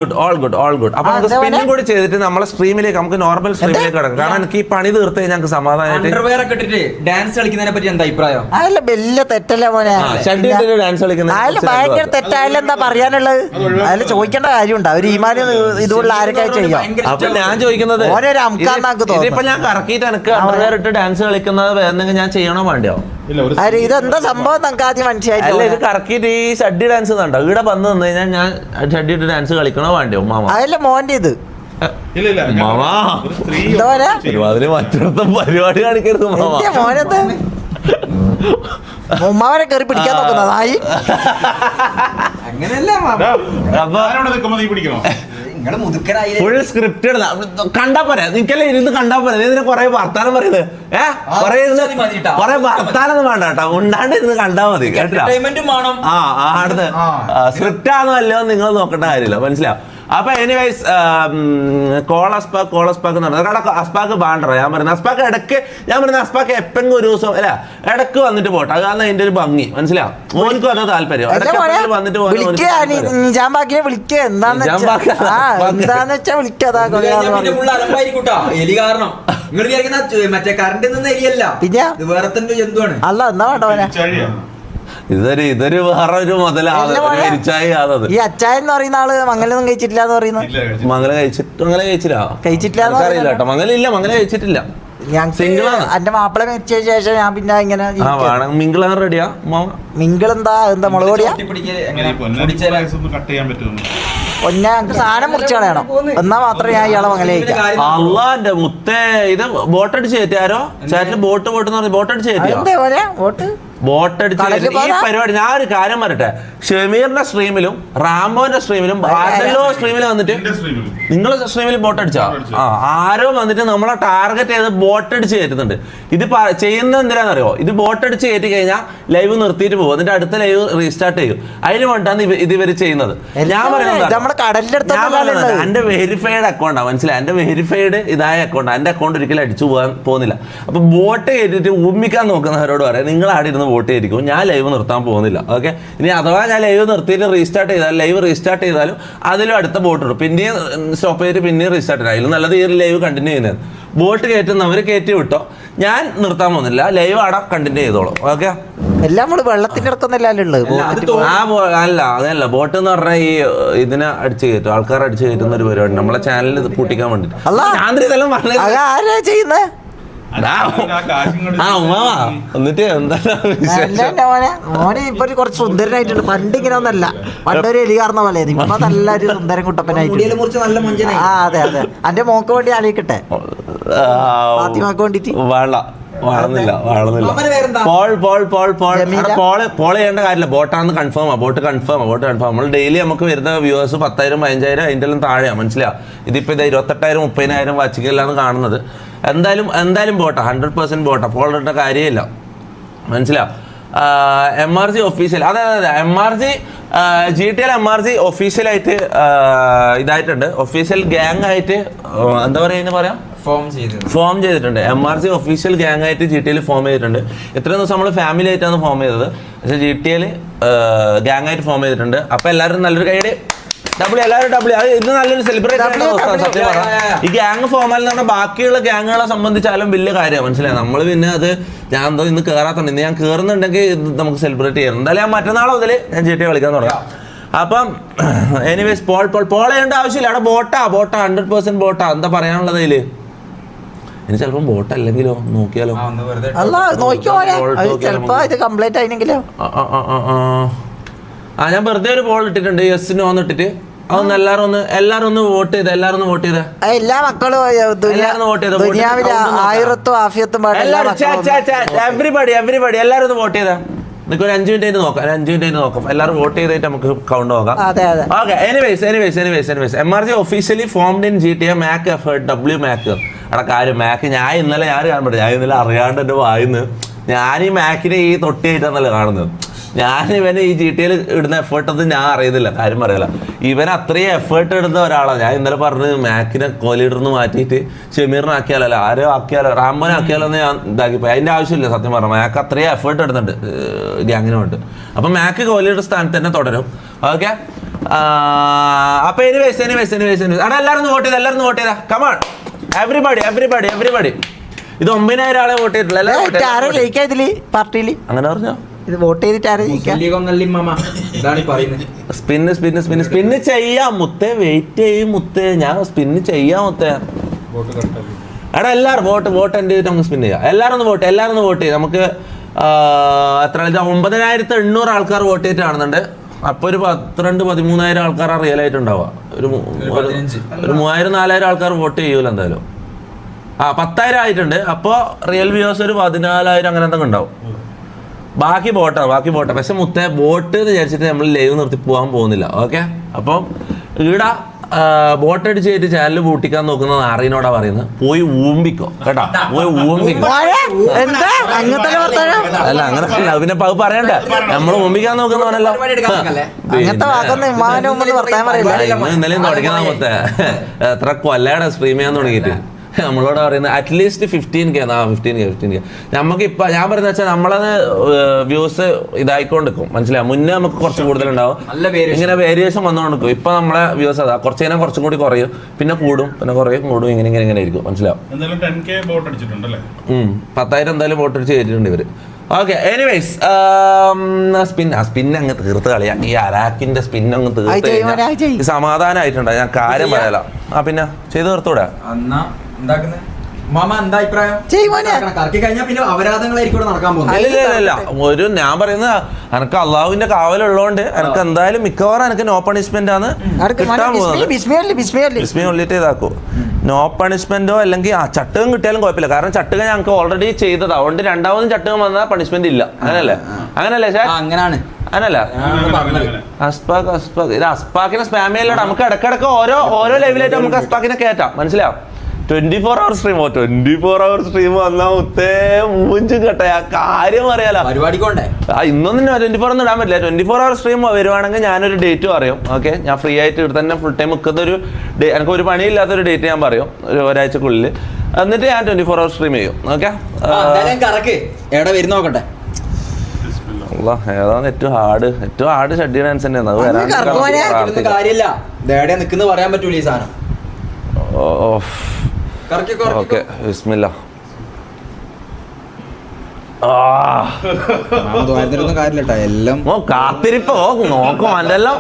All good. അപ്പൊ നമുക്ക് സ്പിന്നും കൂടി ചെയ്തിട്ട് നമ്മളെ സ്ട്രീമിലേക്ക് നമുക്ക് നോർമൽ സ്ട്രീമിലേക്ക് കിടക്കാം. കാരണം എനിക്ക് ഈ പണി തീർത്ത് ഞങ്ങൾക്ക് സമാധാനമായിട്ട് ഡാൻസ് കളിക്കുന്നതിനെ പറ്റി എന്താ അഭിപ്രായം? അതല്ല വലിയ തെറ്റല്ലേ മോനെ, ഡാൻസ് കളിക്കുന്നത് അതില് ഭയങ്കര തെറ്റായാലും എന്താ പറയാനുള്ളത്? അതിൽ ചോദിക്കേണ്ട കാര്യമുണ്ട്. ഒരു ഈമാന് ഇതുള്ള ആരൊക്കെ ചെയ്യാം. അപ്പൊ ഞാൻ ചോദിക്കുന്നത് ഓനൊരു അംകാന്നാക്ക് തോന്നുന്നു. ഇതിപ്പോ ഞാൻ കറക്കിയിട്ട് എനിക്ക് അണ്ടർവെയർ ഇട്ട് ഡാൻസ് കളിക്കുന്നത് വേറെ ഞാൻ ചെയ്യണോ വേണ്ടിയോ? ഇതെന്താ സംഭവം നമുക്ക് ആദ്യം മനസ്സിലായില്ല. ഇത് കറക്കിയിട്ട് ഈ ഷഡ്ഡി ഡാൻസ് കണ്ടോ? ഇവിടെ വന്നു നിന്ന് കഴിഞ്ഞാൽ ഞാൻ ഷഡ്ഡി ഇട്ട് ഡാൻസ് കളിക്കണോ വേണ്ടിയോ മാമ? അതല്ല മോന്റെ ഇത് മാമാ ഒരുമാതിരി മറ്റൊരുത്ത പരിപാടി കാണിക്കരുത് മാമ. മോനത് ഉമ്മാവനെ കയറി പിടിക്കാൻ നോക്കുന്നതായി. അങ്ങനെയല്ല ഫുൾ സ്ക്രിപ്റ്റഡ് കണ്ടാ പോരാ, നിനക്കല്ലേ ഇരുന്ന് കണ്ടാ പോരാ. നീ ഇതിനെ കൊറേ വർത്താനം പറയുന്നത് കൊറേ വർത്താനം ഒന്നും വേണ്ട കേട്ടോ, ഉണ്ടാണ്ട് ഇരുന്ന് കണ്ടാ മതി കേട്ടോ. അടുത്ത് സ്ക്രിപ്റ്റ് ആണോ അല്ലയോ നിങ്ങൾ നോക്കേണ്ട കാര്യമില്ല, മനസ്സിലാവും. അപ്പൊ എനിവേസ് കോൾ അസ്പാക്ക് എന്ന് പറഞ്ഞത് കാരണം അസ്പാക്ക് ബാണ്ടറ ഞാൻ പറയുന്നത്. അസ്പാക്ക് എപ്പെങ്കിലും ഒരു ദിവസം അല്ല ഇടക്ക് വന്നിട്ട് പോട്ടെ, അത് കാരണം അതിന്റെ ഒരു ഭംഗി മനസ്സിലാവും. ഓനിക്കും അതാ താല്പര്യം. വന്നിട്ട് മറ്റേ കറണ്ട് എലിയല്ല, വേറെ തന്നെ ജന്തുവാണ്. അല്ല എന്നാ വേണ്ട ഇതൊരു വേറെ ഒരു മുതലാണ്. ഈ അച്ചായെന്ന് പറയുന്ന ആള് മംഗലൊന്നും കഴിച്ചിട്ടില്ല എന്ന് പറയുന്നത്. മംഗല കഴിച്ചിട്ടില്ല കേട്ടോ. മംഗല കഴിച്ചിട്ടില്ല. എന്റെ മാപ്പിള മരിച്ച ശേഷം ഞാൻ പിന്നെ ഇങ്ങനെ മിങ്കിൾ റെഡിയാ മിങ്കിൾ എന്താ മുളക് പൊടിയാ ഞങ്ങക്ക് സാധനം മുറിച്ച് കളയണം, എന്നാ മാത്രമേ ഞാൻ ഇയാളെ മംഗല കഴിക്കാം. അള്ളാന്റെ മുത്തേ, ഇത് ബോട്ടടിച്ച് കയറ്റിയാരോ ചാറ്റിൽ ബോട്ടടിച്ച് കയറ്റിയോ? ബോട്ടടിച്ച് ഈ പരിപാടി ഞാൻ ഒരു കാര്യം പറയട്ടെ. ഷമീറിന്റെ സ്ട്രീമിലും റാംബോന്റെ സ്ട്രീമിലും ആർഡല്ലോ സ്ട്രീമിലും വന്നിട്ട് നിങ്ങളെ സ്ട്രീമിൽ ബോട്ടടിച്ചോ? ആരോ വന്നിട്ട് നമ്മളെ ടാർഗറ്റ് ചെയ്ത് ബോട്ടടിച്ച് കയറ്റുന്നുണ്ട്. ഇത് ചെയ്യുന്നത് എന്തിനാണെന്നറിയോ? ഇത് ബോട്ടടിച്ച് കയറ്റി കഴിഞ്ഞാൽ ലൈവ് നിർത്തിയിട്ട് പോകും, എന്നിട്ട് അടുത്ത ലൈവ് റീസ്റ്റാർട്ട് ചെയ്യും. അതിന് വേണ്ടിയാണ് ഇത് ഇവര് ചെയ്യുന്നത്. ഞാൻ പറയുന്നത് എന്റെ വെരിഫൈഡ് അക്കൗണ്ടാണ്, മനസ്സിലായി? എന്റെ വെരിഫൈഡ് ഇതായ അക്കൗണ്ടാണ്. എന്റെ അക്കൗണ്ട് ഒരിക്കലും അടിച്ചു പോകാൻ പോകുന്നില്ല. അപ്പൊ ബോട്ട് കയറ്റിട്ട് ഉമ്മിക്കാൻ നോക്കുന്നവരോട് പറയാം, നിങ്ങൾ ആടെ ഇരുന്ന് വോട്ട് ചെയ്തിരിക്കും, ഞാൻ ലൈവ് നിർത്താൻ പോകുന്നില്ല. ഓക്കെ, ഇനി അഥവാ ഞാൻ ലൈവ് നിർത്തിയിട്ട് ലൈവ് റീസ്റ്റാർട്ട് ചെയ്താലും അതിലും അടുത്ത ബോട്ട് ഇടും, പിന്നെയും സ്റ്റോപ്പ് ചെയ്തിട്ട് പിന്നെയും റീസ്റ്റാർട്ട് ചെയ്യും. അതിലും നല്ലത് ഈ ലൈവ് കണ്ടിന്യൂ ചെയ്യുന്നത്. ബോട്ട് കയറ്റുന്നവർ കയറ്റി വിട്ടോ, ഞാൻ നിർത്താൻ പോകുന്നില്ല, ലൈവ് അവിടെ കണ്ടിന്യൂ ചെയ്തോളൂ. ഓക്കെ, എല്ലാം നമ്മള് വെള്ളത്തിന്റെ ഇടക്കൊന്നല്ലേ അതല്ല ബോട്ട് എന്ന് പറഞ്ഞാൽ ഈ ഇതിനെ അടിച്ചു കയറ്റും, ആൾക്കാർ അടിച്ചു കയറ്റുന്ന ഒരു പരിപാടി നമ്മളെ ചാനലിൽ പൂട്ടിക്കാൻ വേണ്ടിട്ട്. ചെയ്യുന്നത് എന്നിട്ട് മോനെ ഇപ്പൊ കുറച്ച് സുന്ദരനായിട്ടുണ്ട്. പണ്ട് ഇങ്ങനെ ഒന്നല്ല, പണ്ടൊരു എലി കാർന്ന പോലെ ഇപ്പൊ നല്ലൊരു സുന്ദരൻ കുട്ടപ്പനായിട്ട്. അതെ എന്റെ മോക്ക് വേണ്ടി ആലോചിക്കട്ടെ, ഫാത്തിമാക്ക് വേണ്ടിട്ട്. വളർന്നില്ല പോൾ ചെയ്യേണ്ട കാര്യമില്ല. ബോട്ടാണെന്ന് കൺഫേം ബോട്ട് കൺഫേം നമ്മൾ ഡെയിലി നമുക്ക് വരുന്ന വ്യൂവേഴ്സ് 10,000 15,000 അതിൻ്റെ എല്ലാം താഴെയാണ്, മനസ്സിലാവും. ഇതിപ്പോ 28,000 30,000 വാച്ചിക്കെല്ലാം കാണുന്നത്. എന്തായാലും ബോട്ടാ, 100% ബോട്ടാ, പോളിട്ട കാര്യമില്ല, മനസ്സിലാവും. MRG ഒഫീഷ്യൽ, അതെ MRG GTA MRG ഒഫീഷ്യലായിട്ട് ഇതായിട്ടുണ്ട്, ഒഫീഷ്യൽ ഗ്യാങ് ആയിട്ട് എന്താ പറയാ ഫോം ചെയ്തിട്ടുണ്ട്. MRG ഒഫീഷ്യൽ ഗ്യാങ് ആയിട്ട് GTA ഫോം ചെയ്തിട്ടുണ്ട്. ഇത്രയും ദിവസം നമ്മൾ ഫാമിലി ആയിട്ടാണ് ഫോം ചെയ്തത്, പക്ഷെ GTA ഗ്യാങ് ആയിട്ട് ഫോം ചെയ്തിട്ടുണ്ട്. അപ്പൊ എല്ലാവരും നല്ലൊരു കൈയുടെ ഇത് നല്ലൊരു സെലിബ്രേറ്റ് സത്യം പറയാം. ഈ ഗ്യാങ് ഫോമാൽ എന്ന് പറഞ്ഞാൽ ബാക്കിയുള്ള ഗ്യാങ്ങുകളെ സംബന്ധിച്ചാലും വലിയ കാര്യമാണ്, മനസ്സിലായി? നമ്മൾ പിന്നെ അത് ഞാൻ എന്തോ ഇന്ന് കയറാത്തുണ്ട്, ഇന്ന് ഞാൻ കയറുന്നുണ്ടെങ്കിൽ നമുക്ക് സെലിബ്രേറ്റ് ചെയ്യണം. എന്തായാലും ഞാൻ മറ്റന്നാളെ മുതൽ ഞാൻ GTA കളിക്കാൻ തുടങ്ങാം. അപ്പം എനിവേസ് പോൾ ചെയ്യേണ്ട ആവശ്യമില്ല. അവിടെ ബോട്ടാ 100% ബോട്ടാ. എന്താ പറയാനുള്ളത് അതില്? ഇനി ചിലപ്പോ ബോട്ട് അല്ലെങ്കിലോ നോക്കിയാലോ, ഞാൻ വെറുതെ ഒരു പോൾ ഇട്ടിട്ടുണ്ട്, യെസ് നോ ഇട്ടിട്ട്. അതൊന്ന് എല്ലാരും ഒന്ന് വോട്ട് ചെയ്ത എല്ലാ മക്കളും എവരിബഡി എല്ലാരും ഒന്ന് വോട്ട് ചെയ്താ. നിങ്ങൾക്ക് ഒരു 5 മിനിറ്റ് നോക്കാം. എല്ലാവരും വോട്ട് ചെയ്തിട്ട് നമുക്ക് കൗണ്ട് നോക്കാം. Okay, anyways MRG officially formed in GTA Mac effort Mac. അവിടെ കാര്യം മാക് ഞാൻ ഇന്നലെ അറിയാണ്ട് എൻ്റെ വായിന്ന് ഞാൻ ഈ മാക്കിനെ ഈ തൊട്ടിയായിട്ടാണല്ലോ കാണുന്നത്. ഞാൻ ഇവന് ഈ GTA ഇടുന്ന എഫേർട്ടൊന്നും ഞാൻ അറിയുന്നില്ല, കാര്യം പറയല. ഇവൻ അത്രയും എഫേർട്ട് ഇടുന്ന ഒരാളാണ്. ഞാൻ ഇന്നലെ പറഞ്ഞ് മാക്കിനെ കോലീഡറിന്ന് മാറ്റിയിട്ട് ഷമീറിനെ ആക്കിയാലോ, ആരോ ആക്കിയാലോ, റാംബോനെ ആക്കിയാലോ എന്ന് ഞാൻ ഇതാക്കിപ്പോയി. അതിൻ്റെ ആവശ്യമില്ല സത്യം പറഞ്ഞാൽ. മാക്ക് അത്രയും എഫേർട്ട് ഇടുന്നുണ്ട് ഗ്യാങ്ങിന് വേണ്ടി. അപ്പം മാക്ക് കോലീഡർ സ്ഥാനത്ത് തന്നെ തുടരും. ഓക്കെ, അപ്പൊ എനിവേസ് അവിടെ എല്ലാവരും വോട്ട് ചെയ്താ കമാൺ എവറിബഡി ഇത് 9,000 ആളെ വോട്ട് ചെയ്തിട്ടുള്ളൂ പാർട്ടിയില് അങ്ങനെ പറഞ്ഞോ ഇത് വോട്ട് ചെയ്തിട്ട് ആരും സ്പിന്ന് ചെയ്യാം മുത്തേ വെയിറ്റ് ചെയ്യും മുത്തേ ഞാൻ സ്പിന്ന് ചെയ്യാം മുത്തേ എടാ എല്ലാവരും വോട്ട് എൻ്റെ നമുക്ക് സ്പിൻ ചെയ്യാം എല്ലാവരും ഒന്ന് വോട്ട് ചെയ്യും നമുക്ക് എത്ര 9,800 ആൾക്കാർ വോട്ട് ചെയ്തിട്ട് കാണുന്നുണ്ട് അപ്പൊ ഒരു 12,000-13,000 ആൾക്കാർ റിയൽ ആയിട്ട് ഉണ്ടാവുക ഒരു 3,000-4,000 ആൾക്കാർ വോട്ട് ചെയ്യൂല എന്തായാലും 10,000 ആയിട്ടുണ്ട് അപ്പോൾ റിയൽ വ്യൂവേഴ്സ് ഒരു 14,000 അങ്ങനെ എന്തെങ്കിലും ഉണ്ടാവും ബാക്കി ബോട്ടാ പക്ഷെ മുത്തേ ബോട്ട് എന്ന് വിചാരിച്ചിട്ട് നമ്മൾ ലൈവ് നിർത്തി പോകാൻ പോകുന്നില്ല ഓക്കെ അപ്പം ഈട ബോട്ട് അടിച്ച് കയറ്റി ചാനൽ പൂട്ടിക്കാൻ നോക്കുന്നത് ആറിനോടാ പറയുന്നത് പോയി ഊമ്പിക്കോ കേട്ടോ അല്ല അങ്ങനെ പിന്നെ പറയണ്ടേ നമ്മൾ ഊമ്പിക്കാൻ നോക്കുന്നവനല്ലോ ഇന്നലെയും തുടങ്ങുന്ന മൊത്തേ എത്ര കൊല്ലയുടെ സ്ട്രീം ചെയ്യാൻ തുടങ്ങിയിട്ട് നമ്മളോട് പറയുന്നത് അറ്റ്ലീസ്റ്റ് 15K 15K നമുക്കിപ്പോൾ ഞാൻ പറയുന്നത് വെച്ചാൽ നമ്മളത് വ്യൂസ് ഇതായിക്കൊണ്ടിരിക്കും മനസ്സിലാവും മുന്നേ നമുക്ക് കുറച്ച് കൂടുതലുണ്ടാവും ഇങ്ങനെ വേരിയേഷൻ വന്നുകൊണ്ടിരിക്കും ഇപ്പൊ നമ്മളെ വ്യൂസ് അതാ കുറച്ച് കഴിഞ്ഞാൽ കുറച്ചും കൂടി കുറയും പിന്നെ കൂടും പിന്നെ കൂടും ഇങ്ങനെ ആയിരിക്കും മനസ്സിലാവും 10,000 എന്തായാലും വോട്ട് അടിച്ച് കയറ്റിയിട്ടുണ്ട് ഇവര് ഓക്കെ എനിവേസ് സ്പിൻ അങ്ങ് തീർത്ത് കളിയാ ഈ അരാക്കിന്റെ സ്പിൻ അങ്ങ് തീർത്ത് കഴിഞ്ഞാൽ സമാധാനമായിട്ടുണ്ട് ഞാൻ കാര്യം പറയാലോ പിന്നെ ചെയ്ത് തീർത്തൂടെ ഒരു ഞാൻ പറയുന്നത് എനക്ക് അള്ളാഹുവിന്റെ കാവലുള്ളതുകൊണ്ട് എനക്ക് എന്തായാലും മിക്കവാറും എനിക്ക് നോ പണിഷ്മെന്റ് ആണ് കിട്ടാൻ പോകുന്നത് ഇതാക്കൂ നോ പണിഷ്മെന്റോ അല്ലെങ്കിൽ ചട്ടകം കിട്ടിയാലും കുഴപ്പമില്ല കാരണം ചട്ടകം ഞങ്ങൾക്ക് ഓൾറെഡി ചെയ്തതാ അതുകൊണ്ട് രണ്ടാമതും ചട്ടകം വന്നാൽ പണിഷ്മെന്റ് ഇല്ല അങ്ങനല്ലേ ഷാ അങ്ങനല്ല അസ്പാക്ക് ഇത് അസ്പാക്കിനെ സ്പാം ചെയ്യല്ലോ നമുക്ക് ഇടക്കിടക്ക് ഓരോ ലെവലായിട്ട് നമുക്ക് അസ്പാക്കിനെ കയറ്റാം മനസ്സിലാവും 24 hour സ്ട്രീമോ 24 hour സ്ട്രീം വന്നാ മുത്തേ മൂഞ്ചും കേട്ടെ ആ കാര്യം അറിയാലോ ഇന്നൊന്നും 24 ഒന്നും ഇടാൻ പറ്റില്ല 24 hour സ്ട്രീം വരുവാണെങ്കിൽ ഞാനൊരു ഡേറ്റ് പറയും ഓക്കെ ഞാൻ ഫ്രീ ആയിട്ട് ഇവിടെ തന്നെ ഫുൾ ടൈം നിൽക്കുന്ന ഒരു എനിക്ക് ഒരു പണിയില്ലാത്തൊരു ഡേറ്റ് ഞാൻ പറയും ഒരാഴ്ചക്കുള്ളിൽ എന്നിട്ട് ഞാൻ 24 hour സ്ട്രീം ചെയ്യും ഓക്കെ ഏതാണ് ഏറ്റവും ഹാർഡ് ഷെഡ്യൂൾ ഡാൻസ് തന്നെയാണ് അത് പറയാൻ പറ്റൂല ഈ സാധനം ഓക്കെ ബിസ്മില്ല കാത്തിരിപ്പോ നോക്കും അല്ലെല്ലാം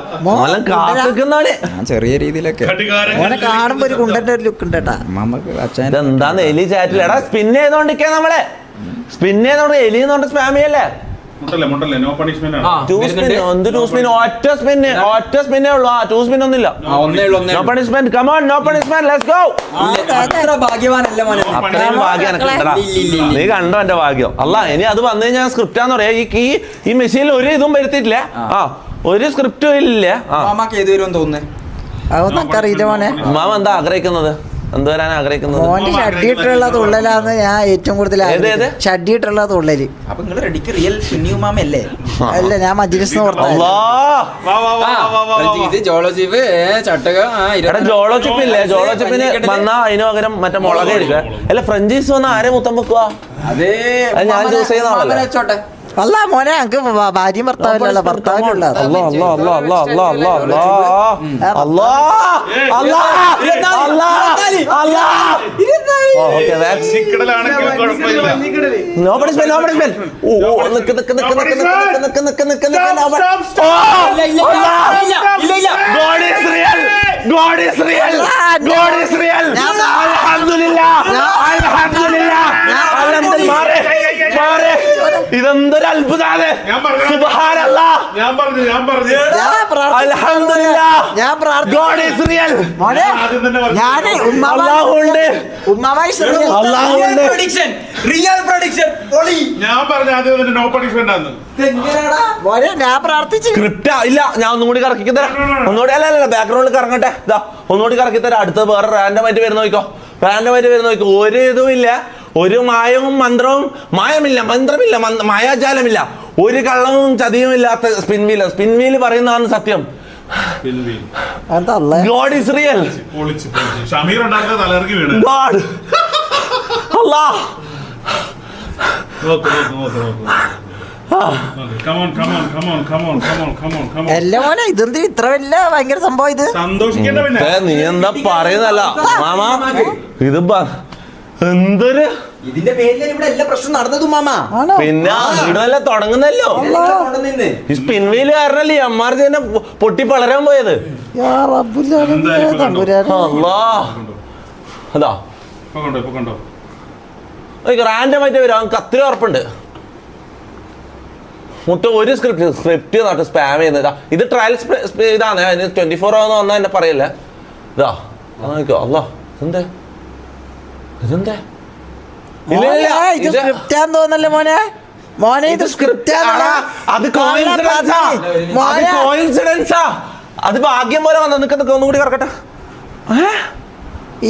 കാത്തിരിക്കുന്നോടെ ചെറിയ രീതിയിലൊക്കെ കാണുമ്പോ ഒരു കുണ്ടന്റെ ഒരു ലുക്ക് ഉണ്ട് എന്താന്ന് എലി ചാറ്റിൽ എടാ സ്പിൻ ചെയ്തോണ്ടിരിക്കാ നമ്മളെ സ്പിൻ ചെയ്തോണ്ട് എലിന്നോണ്ട് സ്പാം ചെയ്യല്ലേ ഒറ്റ സ്പിന്നേ ഉള്ളൂ 2 സ്പിൻ ഒന്നുമില്ല no punishment come on no punishment let's go നീ കണ്ടോ എന്റെ ഭാഗ്യം അല്ല ഇനി അത് വന്നു കഴിഞ്ഞാൽ സ്ക്രിപ്റ്റാന്ന് പറയാ ഈ മെഷീനിൽ ഒരു ഇതും വരുത്തിയിട്ടില്ല ഒരു സ്ക്രിപ്റ്റും ഇല്ല മാമ എന്താ ആഗ്രഹിക്കുന്നത് എന്തുവരാൻ ആഗ്രഹിക്കുന്നത് ഷഡ്ഡിയിട്ടുള്ള തുള്ളലാന്ന് ഞാൻ ഏറ്റവും കൂടുതൽ ഷഡ്ഡിയിട്ടുള്ള തുള്ളല് അല്ല ഞാൻ മജ്ലിസ് ജോളോ ചിപ്പില്ലേ ജോളോ ചിപ്പിന് വന്നാ അതിന് പകരം മറ്റേ മുളക് എടുക്കുക അല്ല ഫ്രഞ്ചീസ് വന്ന ആരെ മുത്തം വെക്കുക ഞാൻ ചൂസ് ചെയ്യുന്ന ആളല്ലേ അല്ല മോനെ ഞങ്ങക്ക് ഭാര്യയും ഭർത്താവില്ലല്ലോ ഭർത്താവിനുള്ള ഇതെന്തൊരു അത്ഭുതാണ് ഇല്ല ഞാൻ ഒന്നുകൂടി കറക്കി തരാം ഒന്നുകൂടി അല്ല ബാക്ക്ഗ്രൗണ്ടിൽ കറങ്ങട്ടെ ഒന്നുകൂടി കറക്കി തരാം അടുത്ത വേറെ റാൻഡമായിട്ട് വരുന്ന നോക്കോ ഒരു ഇതും ഇല്ല ഒരു മായവും മന്ത്രവും മന്ത്രമില്ല മായാജാലമില്ല ഒരു കള്ളവും ചതിയും ഇല്ലാത്ത സ്പിൻ വീൽ പറയുന്നതാണ് സത്യം God is real. God. Allah. എല്ലാം മോനെ ഇതെന്ത് ഇത്ര വലിയ ഭയങ്കര സംഭവം ഇത്. സന്തോഷിക്കേണ്ട പിന്നെ നീ എന്താ പറയുന്നല്ല മാമ ഇത് എന്തൊരു ഇതിന്റെ പേരിൽ ഇവിടെ എല്ലാ പ്രശ്നം നടന്നതും മാമ. ആണോ? പിന്നെ വീടല്ല തുടങ്ങുന്നല്ലോ ഈ സ്പിൻ വീല് കാരണല്ലേ ഈ അമ്മാർജി തന്നെ പൊട്ടി വളരാൻ പോയത്. യാ റബ്ബുല്ലാഹ് തമ്പുരാനെ. അല്ലാ അതാ ഇപ്പൊ കണ്ടോ റാൻഡമായിട്ട് വരും അവൻ കത്തിരി ഉറപ്പുണ്ട്. മുട്ട ഒരു സ്ക്രിപ്റ്റ് നട്ട് സ്പാം ചെയ്യുന്നതാ. ഇത് ട്രയൽ ഇതാണ് 24 ആവുന്ന വന്നാൽ എന്നെ പറയല്ലേ. ഇതാ നോക്കിക്കോ. അല്ലാ ഇതെന്തേ ഇതെന്തേ മോനെ, ഇത് സ്ക്രിപ്റ്റാന്ന് തോന്നല്ലേ മോനെ? മോനെ ഇത് സ്ക്രിപ്റ്റാണ്. അത് കോയിൻസിഡൻസാ. അത് ഭാഗ്യം പോലെ വന്ന നിൽക്കുന്ന ഒന്നും കൂടി കറക്കട്ടെ.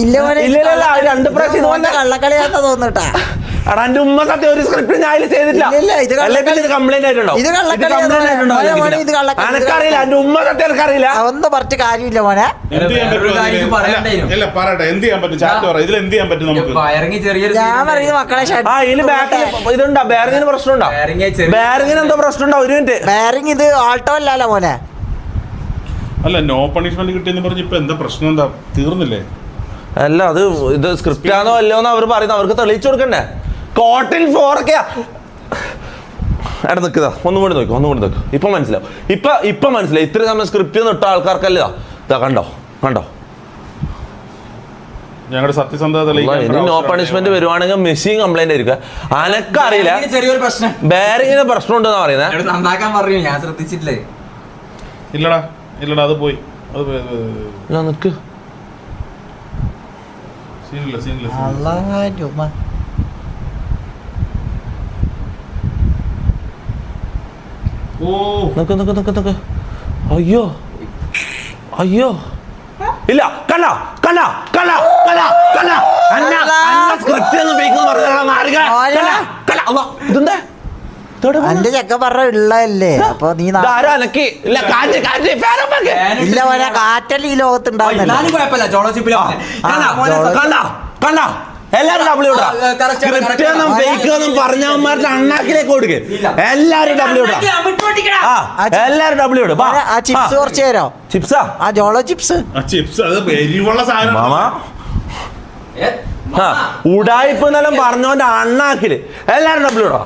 ഇല്ല മോനെ, ഇല്ല, രണ്ട് പ്രാവശ്യം മോനെ കള്ളക്കളിയാത്ത തോന്നട്ടാ. എടാ എന്റെ ഉമ്മ സത്യം ഒരു സ്ക്രിപ്റ്റ് ഞാൻ ചെയ്തിട്ടില്ല. ഇല്ല, ഇത് അല്ലെങ്കിൽ ഇത് കംപ്ലൈന്റ് ആയിട്ടുണ്ടോ? ഇത് കള്ളക്കളി എനക്കറിയില്ല. എന്റെ ഉമ്മ സത്യം എനിക്കറിയില്ല. ഒന്നും പറഞ്ഞ കാര്യമില്ല മോനെ. എന്ത് ചെയ്യാൻ പറ്റും അല്ല പറയട്ടെ എന്ത് ചെയ്യാൻ പറ്റും ചാറ്റ് പറ ഇതിൽ എന്ത് ചെയ്യാൻ പറ്റും നമുക്ക് ഞാൻ പറയുന്നത് മക്കളെ ആ ഇതില് ബാക്കിൽ ഇതുണ്ടോ ബെയറിങ്ങിന് പ്രശ്നമുണ്ടോ? ബെയറിങ്ങിന് എന്തോ പ്രശ്നമുണ്ടോ? ഒരു മിനിറ്റ്. ബെയറിംഗ് ഇത് ആൾട്ടോ അല്ലല്ലോ മോനെ. അല്ല നോ പണിഷ്മെന്റ് കിട്ടിയെന്ന് പറഞ്ഞ് ഇപ്പൊ എന്താ പ്രശ്നം? എന്താ തീർന്നില്ലേ? അല്ല അത് ഇത് സ്ക്രിപ്റ്റ് ആണോ അല്ലയോന്ന് അവർ പറയുന്നത്. അവർക്ക് തെളിയിച്ചു കൊടുക്കണ്ടേ? കോട്ടിൽ 4K എടാ നിൽക്കുക. ഒന്നും കൂടി നോക്കും. ഇപ്പൊ മനസ്സിലാവും. ഇപ്പൊ മനസ്സിലായി. ഇത്ര സമയം സ്ക്രിപ്റ്റ് ഇട്ട ആൾക്കാർക്കല്ല. ഇതാ കണ്ടോ ഞങ്ങളുടെ സത്യസന്ധത ഇനി നോ പണിഷ്മെന്റ് വരുവാണെങ്കിൽ മെഷീൻ കംപ്ലൈന്റ് ആയിരിക്കും. അനക്കറിയില്ല. ചെറിയൊരു പ്രശ്നം ബെയറിങ്ങിന് പ്രശ്നം ഉണ്ടെന്നാ പറയുന്നത്. നന്നാക്കാൻ പറഞ്ഞു, ഞാൻ ശ്രദ്ധിച്ചിട്ടില്ലേ. ഇല്ലടാ അത് പോയി. നിക്ക് സീനില്ല ഓ നിക്ക്. അയ്യോ ഇല്ല കണ്ട ഇതെന്താ എന്റെ ചെക്ക പറഞ്ഞ ഉള്ളതല്ലേ. അപ്പൊ നീ ഇല്ല മോനെ, കാറ്റല്ല ഈ ലോകത്ത് ഉണ്ടാവുന്നില്ല. കുഴപ്പമില്ല, ചോളോച്ചിപ്പിലോ എല്ലാരും ഡബ്ല്യൂ പറഞ്ഞവന്മാരുടെ അണ്ണാക്കിലേക്ക് കൊടുക്ക്. എല്ലാരും ഡബ്ല്യൂ എല്ലാരും ഡബ്ല്യൂ ആ ചിപ്സ് കുറച്ച് തരോ? ചിപ്സാ? ആ ജോളോ ചിപ്സ്. ചിപ്സ് അത് എരിവുള്ള സാധനം മാമാ ഉടായിപ്പ് എന്നെല്ലാം പറഞ്ഞോന്റെ അണ്ണാക്കില് എല്ലാരും ഡബ്ല്യൂ ഇടാ.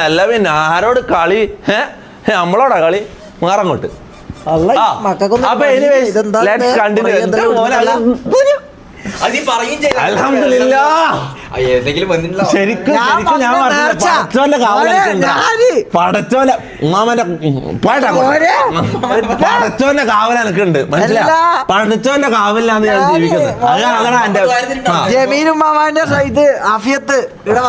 അല്ല പിന്നെ ആരോട് കളി? നമ്മളോടാ കളി? മാറങ്ങോട്ട്. അപ്പൊ ശരിക്കും ഞാൻ പടച്ചോന്റെ കാവൽ എനക്കുണ്ട്. മനസ്സിലായി? പടച്ചോന്റെ കാവലിലാണ് ഞാൻ ജീവിക്കുന്നത്. അതാണ് എന്റെ ജമീലും മാമാന്റെ ഇത് ആഫിയത്ത് ഇവിടെ